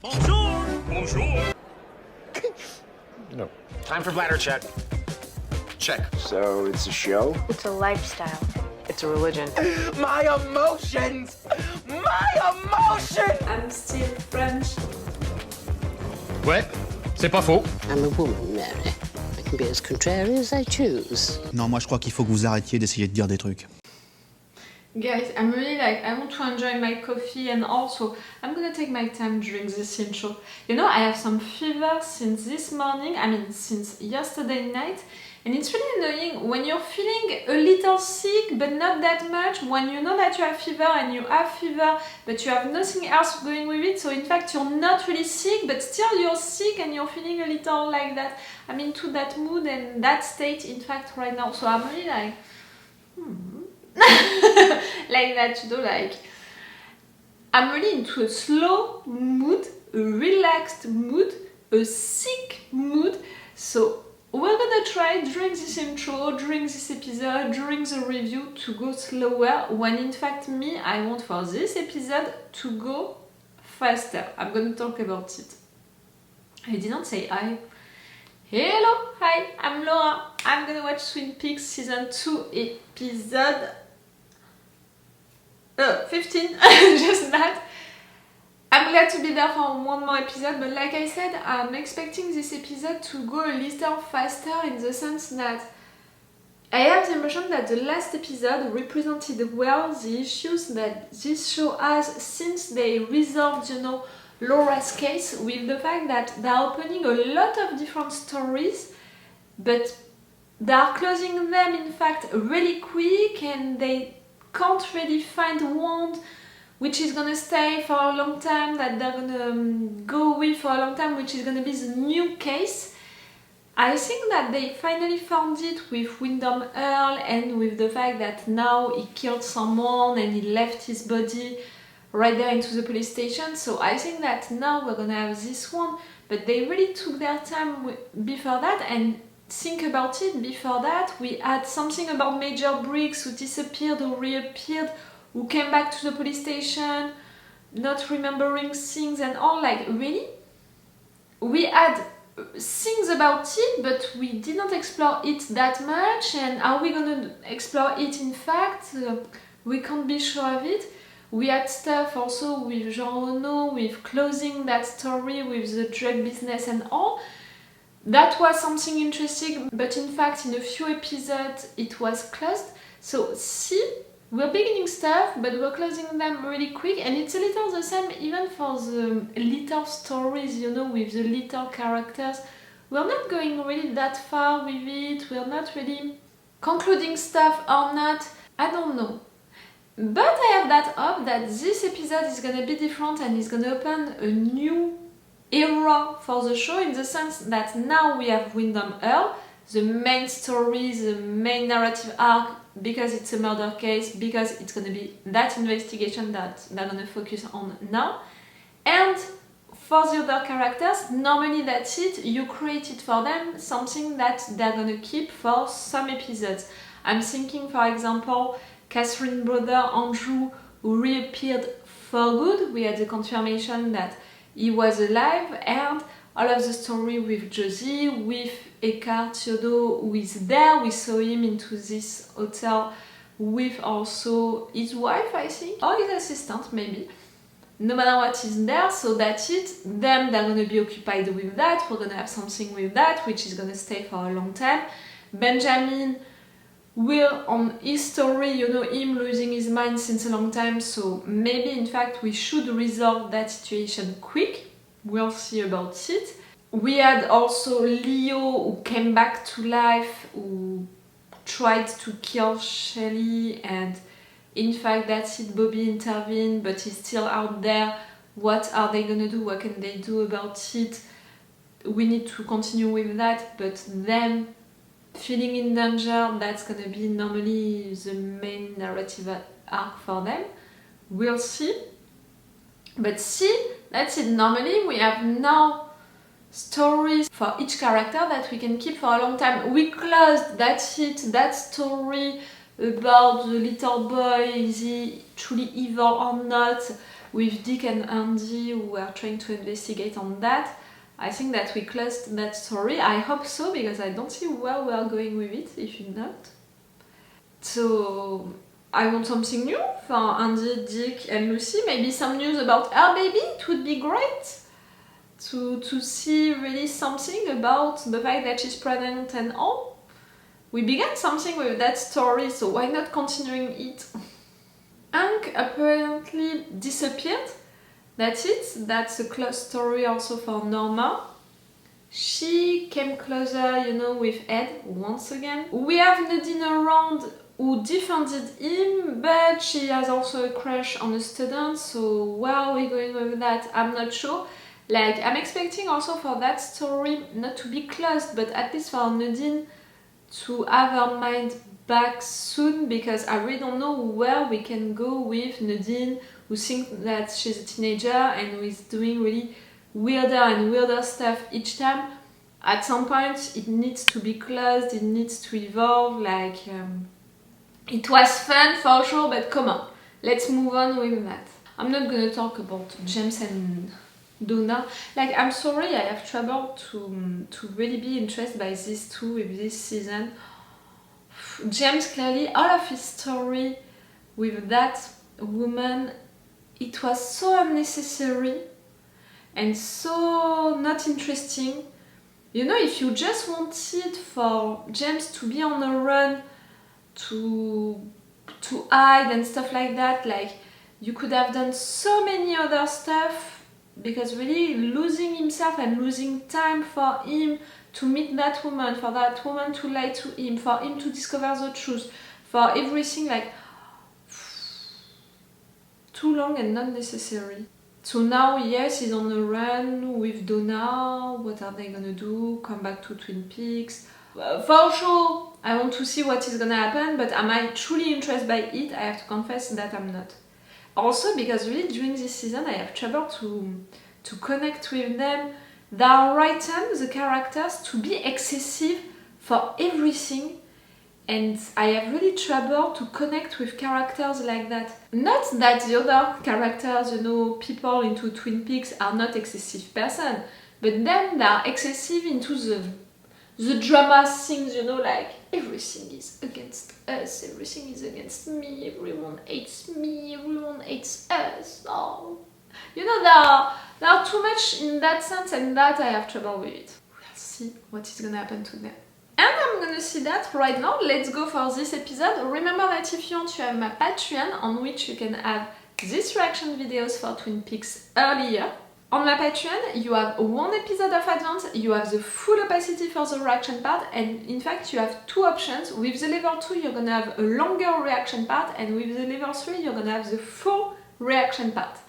Bonjour! Bonjour! No. Time for bladder check. Check. So it's a show? It's a lifestyle. It's a religion. My emotions! My emotions! I'm still French. Ouais, c'est pas faux. I'm a woman, Mary. I can be as contrary as I choose. Non, moi je crois qu'il faut que vous arrêtiez d'essayer de dire des trucs. Guys, I'm really I want to enjoy my coffee, and also I'm gonna take my time during this intro. You know, I have some fever since this morning, since yesterday night, and it's really annoying when you're feeling a little sick but not that much, when you know that you have fever and you have fever but you have nothing else going with it, so in fact you're not really sick but still you're sick and you're feeling a little like that. I'm into that mood and that state in fact right now, so I'm really like that, you know, I'm really into a slow mood, a relaxed mood, a sick mood. So we're gonna try during this intro, during this episode, during the review to go slower, when in fact I want for this episode to go faster. I'm gonna talk about it. I didn't say hi. Hello, hi, I'm Laura. I'm gonna watch Twin Peaks season 2 episode 15, just that. I'm glad to be there for one more episode, but like I said, I'm expecting this episode to go a little faster, in the sense that I have the impression that the last episode represented well the issues that this show has since they resolved, you know, Laura's case, with the fact that they're opening a lot of different stories, but they are closing them in fact really quick, and they can't really find one which is gonna stay for a long time, that they're gonna go with for a long time, which is gonna be the new case. I think that they finally found it with Windom Earle, and with the fact that now he killed someone and he left his body right there into the police station. So I think that now we're gonna have this one, but they really took their time before that. And think about it, before that we had something about Major Briggs who disappeared or reappeared, who came back to the police station not remembering things and all. Like, really, we had things about it but we didn't explore it that much, and are we gonna explore it in fact? We can't be sure of it. We had stuff also with Jean Renault, with closing that story with the drug business and all. That was something interesting, but in fact in a few episodes it was closed. So see, we're beginning stuff but we're closing them really quick, and it's a little the same even for the little stories, you know, with the little characters. We're not going really that far with it, we're not really concluding stuff or not, I don't know. But I have that hope that this episode is gonna be different and is gonna open a new era for the show, in the sense that now we have Windom Earle, the main story, the main narrative arc, because it's a murder case, because it's gonna be that investigation that they're gonna focus on now. And for the other characters, normally that's it, you created for them something that they're gonna keep for some episodes. I'm thinking, for example, Catherine's brother Andrew, who reappeared for good. We had the confirmation that he was alive, and all of the story with Josie, with Eckhardt, who is there. We saw him into this hotel with also his wife, I think, or his assistant maybe. No matter what is there, so that's it. Them, they're gonna be occupied with that. We're gonna have something with that, which is gonna stay for a long time. Benjamin will, on his story, you know, him losing his mind since a long time, so maybe in fact we should resolve that situation quick. We'll see about it. We had also Leo, who came back to life, who tried to kill Shelley, and in fact that's it, Bobby intervened, but he's still out there. What are they gonna do? What can they do about it? We need to continue with that, but them feeling in danger, that's gonna be normally the main narrative arc for them. We'll see. But see, that's it. Normally we have now stories for each character that we can keep for a long time. We closed, that's it, that story about the little boy, is he truly evil or not? with Dick and Andy who are trying to investigate on that. I think that we closed that story. I hope so, because I don't see where we are going with it, if you not. So I want something new for Andy, Dick and Lucy. Maybe some news about her baby. It would be great to see really something about the fact that she's pregnant and all. We began something with that story, so why not continuing it? Hank apparently disappeared. That's it. That's a close story also for Norma. She came closer, you know, with Ed once again. We have Nadine around who defended him, but she has also a crush on a student, so where are we going with that? I'm not sure. Like, I'm expecting also for that story not to be closed, but at least for Nadine to have her mind back soon, because I really don't know where we can go with Nadine, who thinks that she's a teenager and who is doing really weirder and weirder stuff each time. At some point it needs to be closed, it needs to evolve, like it was fun for sure, but come on, let's move on with that. I'm not gonna talk about James and Donna. Like, I'm sorry, I have trouble to really be interested by these two with this season. James, clearly, all of his story with that woman, it was so unnecessary and so not interesting. You know, if you just wanted for James to be on the run, to hide and stuff like that, like, you could have done so many other stuff, because really losing himself and losing time for him to meet that woman, for that woman to lie to him, for him to discover the truth, for everything, like, too long and not necessary. So now, yes, he's on the run with Donna. What are they gonna do? Come back to Twin Peaks? For sure, I want to see what is gonna happen, but am I truly interested by it? I have to confess that I'm not. Also, because really during this season I have trouble to connect with them. They are written, the characters, to be excessive for everything, and I have really trouble to connect with characters like that. Not that the other characters, you know, people into Twin Peaks are not excessive person, but then they are excessive into the drama things, you know, like everything is against us, everything is against me, everyone hates me, everyone hates us. Oh, you know, there are too much in that sense, and that I have trouble with it. We'll see what is gonna happen to them. And I'm gonna see that right now. Let's go for this episode. Remember that if you want, you have my Patreon, on which you can have these reaction videos for Twin Peaks earlier. On my Patreon, you have one episode of advance, you have the full opacity for the reaction part, and in fact you have two options. With the level 2 you're gonna have a longer reaction part, and with the level 3 you're gonna have the full reaction part.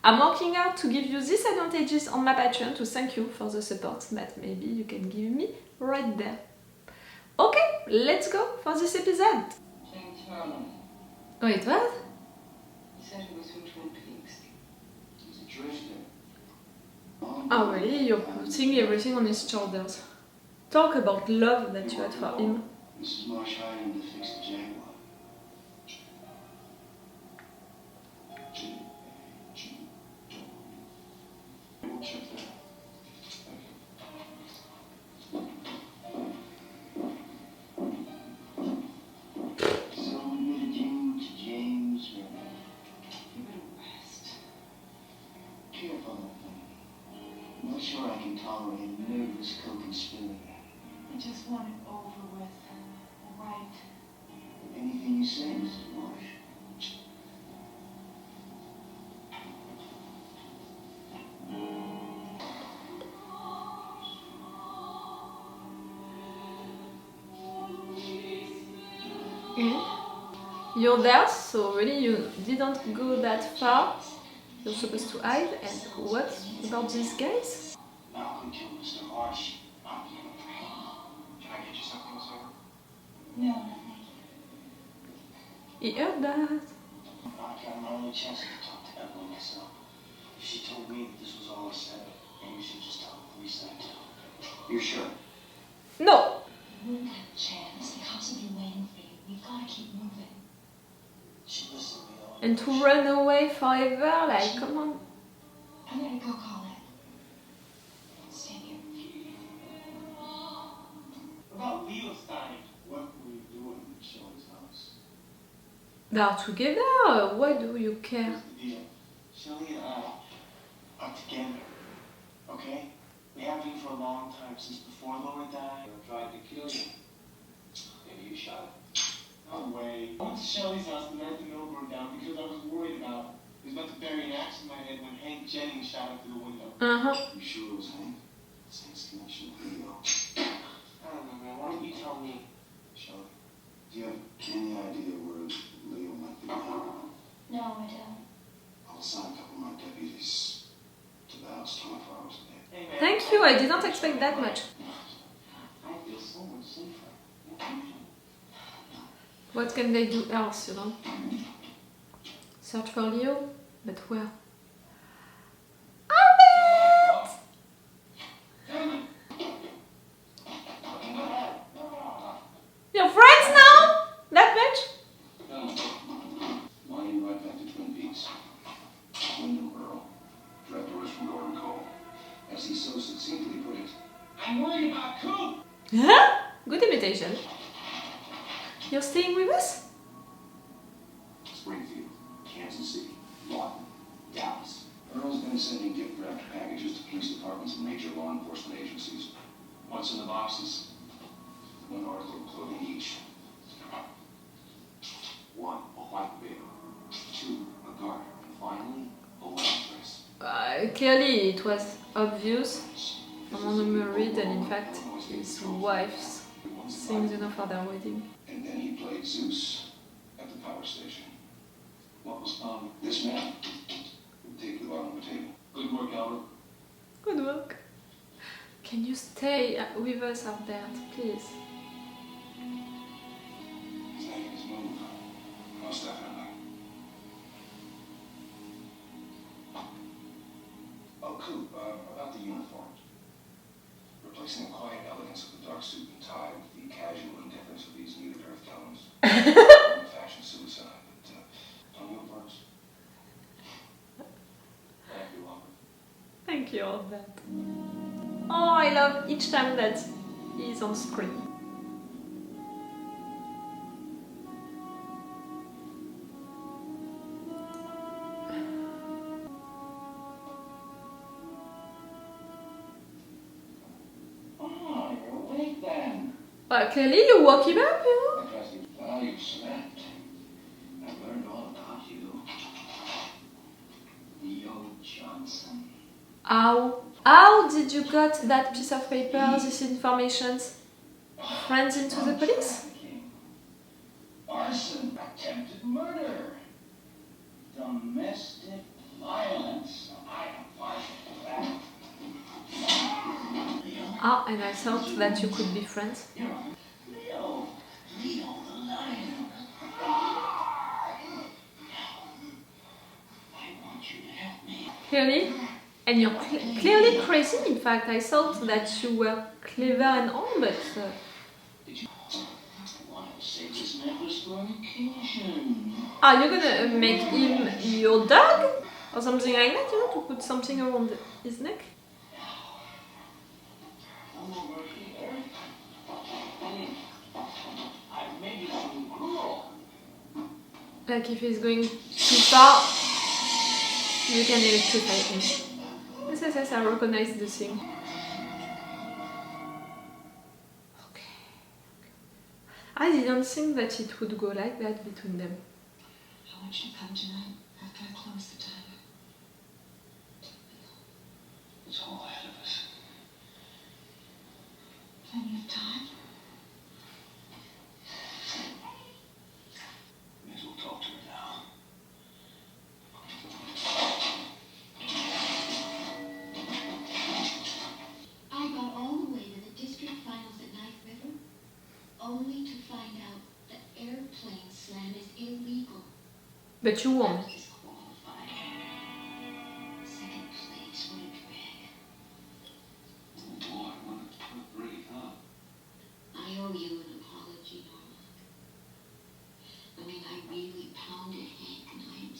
I'm working hard to give you these advantages on my Patreon to thank you for the support that maybe you can give me right there. Okay, let's go for this episode. James Evelynn. Wait, what? He said he was from Twin Peaks. He's a drifter. Oh really? You're putting everything on his shoulders. Talk about love that you had for him. Mrs. Marsh hired him to fix the Jaguar. We'll check that out. So we admitted you to James Earle. Give it a rest. Careful. I'm not sure I can tolerate a nervous co-conspirator. I just want it over with. Right. Anything you say, Mrs. Marsh. You're there, so really you didn't go that far. You're supposed to hide, and what about these guys? Malcolm killed Mr. Marsh. Can I get you something, sir? No. He heard that. I got my only chance to talk to Evelyn myself. She told me that this was all a setup, and we should just tell the police that too. You're sure? No! We won't have a chance. The cops will be waiting for you. We've got to keep moving. She listened to me all And to run away forever, like, come on. I'm gonna go call it. Stay here. About Leo's dying. What were you doing in Shelley's house? They are together, why do you care? Here's the deal. Shelley and I are together. Okay? We have been for a long time, since before Laura died. I tried to kill you. Maybe you shot it. No way. I went to Shelley's house the night the mill burned down because I was worried about it. Was about to bury an axe in my head when Hank Jennings shot up through the window. You sure it was Hank? It's Hank's connection with Leo. I don't know, man. Why don't you tell me? Shelley, do you have any idea where Leo might be now? No, I don't. I'll assign a couple of my deputies to the house 24 hours a day. Hey, man. Thank you, I didn't expect that much. I feel so much safer. What can they do else, you know? Search for Leo? But where? You're friends now? That much? Why you right back to Twin Peaks? Windom Earle, direct orders from Gordon Cole. As he so succinctly put it, I'm worried about Coop. Huh? Good imitation. You're staying with us? Springfield, Kansas City, Lawton, Dallas. Earle's been sending gift wrapped packages to police departments and major law enforcement agencies. What's in the boxes? One article of clothing each. 1, a white veil. 2, a garter. And finally, a wedding dress. Clearly it was obvious from the read and in fact his wife's things enough for their wedding. And then he played Zeus at the power station. What was found? This man would take the bottom of the table. Good work, Albert. Good work. Can you stay with us out there, please? He's making his move. Most definitely. Oh, Coop, about the uniforms. Replacing the quiet elegance of the dark suit and tie with the casual indifference of these muted earth tones. Fashion suicide, but on your parts. Thank you, Albert. Thank you all that. Oh, I love each time that he's on screen. Oh, you're awake then. Well, clearly you woke him up, you know? Because you slept. I learned all about you. Leo Johnson. How did you got that piece of paper, this information? Friends into the police? Arson, attempted murder, domestic violence. I am partial to that. Ah, and I thought that you could be friends. Leo the lion. I want you to help me. Clearly? And you're clearly crazy, in fact. I thought that you were clever and all, but... Did you want to save this necklace for an occasion? Are you gonna make him your dog? Or something like that, you know, to put something around his neck? Come over here. I've made you some gruel. Like if he's going too far, you can electrify him. Yes, I recognize the thing. Okay. I didn't think that it would go like that between them. I want you to come tonight after I close the time. It's all ahead of us. Plenty of time. May as well talk to her now. I got all the way to the district finals at Knife River, only to find out that airplane slam is illegal. But you won. Disqualified. Second place, what a drag. Oh boy, what a break, huh? I owe you an apology, Norma. I mean, I really pounded Hank, and I am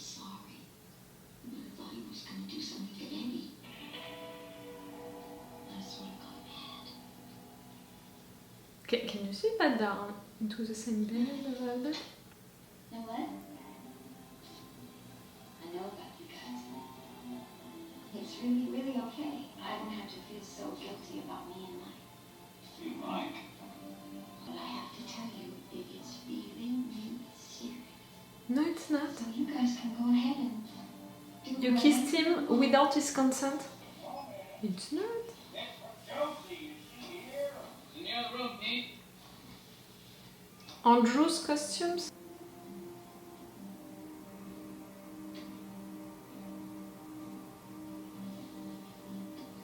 Can you see that they're into the same bed a little bit? Know what? I know about you guys. It's really, really okay. I don't have to feel so guilty about me in life. You like? But I have to tell you, if it's really, really serious. No, it's not. So you guys can go ahead and do You kissed him without his consent? It's not. Josie, is she here? In the other room, Pete. Andrew's costumes?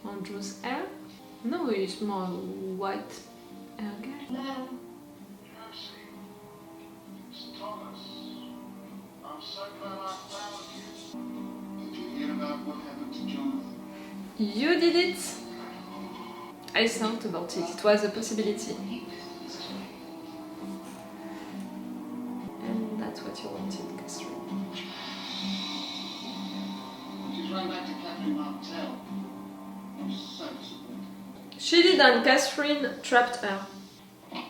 Andrew's hair? No, he's more white hair guy. Hello? Josie, it's Thomas. I'm so glad I found you. Did you hear about what happened to Jonathan? You did it! I thought about it, it was a possibility. And that's what you wanted, Catherine. She's run back to Catherine Martel. I'm so disappointed. She did, and Catherine trapped her. Dr.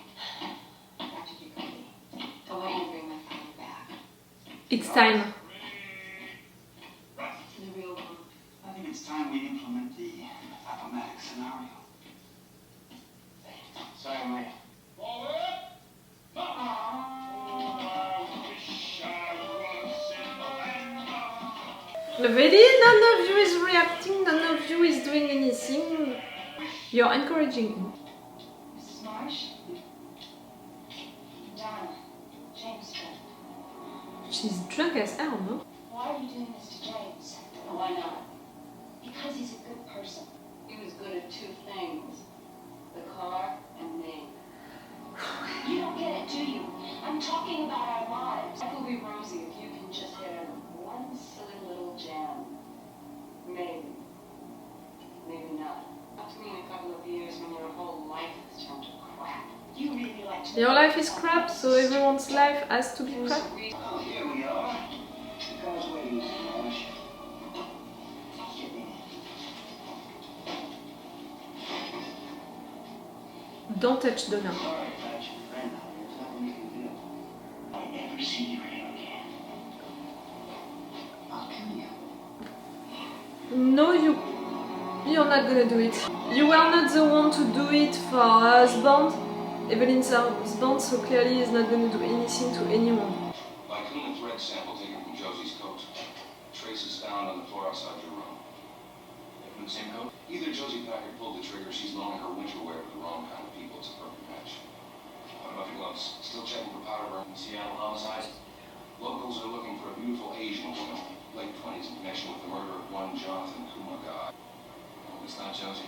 Jacoby, I want you to bring my father back It's time. to the real world. I think it's time we implement the appomatic scenario. Sorry, Mike. Forward! I wish I was in the land of... Really? None of you is reacting, none of you is doing anything. You're encouraging him. Mrs. Marsh? Donna, James friend. She's drunk as hell, no? Why are you doing this to James? Why not? Because he's a good person. He was good at two things. The car and me. You don't get it, do you? I'm talking about our lives. That will be Rosie if you can just hit her one silly little jam. Maybe. Maybe not. Up to me in a couple of years when your whole life has turned to crap. You really like to... Your life is crap, so everyone's life has to be There was crap. a reason. Oh, here we are. The car's waiting, Mr. Marsh. Get in. Don't touch Donna. Sorry about your friend out here. There's nothing we can do. I'll never see you here again. I'll kill you. No, you're not gonna do it. You were not the one to do it for her husband. Evelyn's husband, so clearly he's not gonna do anything to anyone. Bicone thread sample taken from Josie's coat. Traces found on the floor outside your room. From the same coat? Either Josie Packard pulled the trigger, she's loaning her winter wear to the wrong kind of people. It's a perfect match. What about the gloves? Still checking for powder burn. Seattle homicide. Locals are looking for a beautiful Asian woman, late 20s, in connection with the murder of one Jonathan Kumagai. It's not Josie.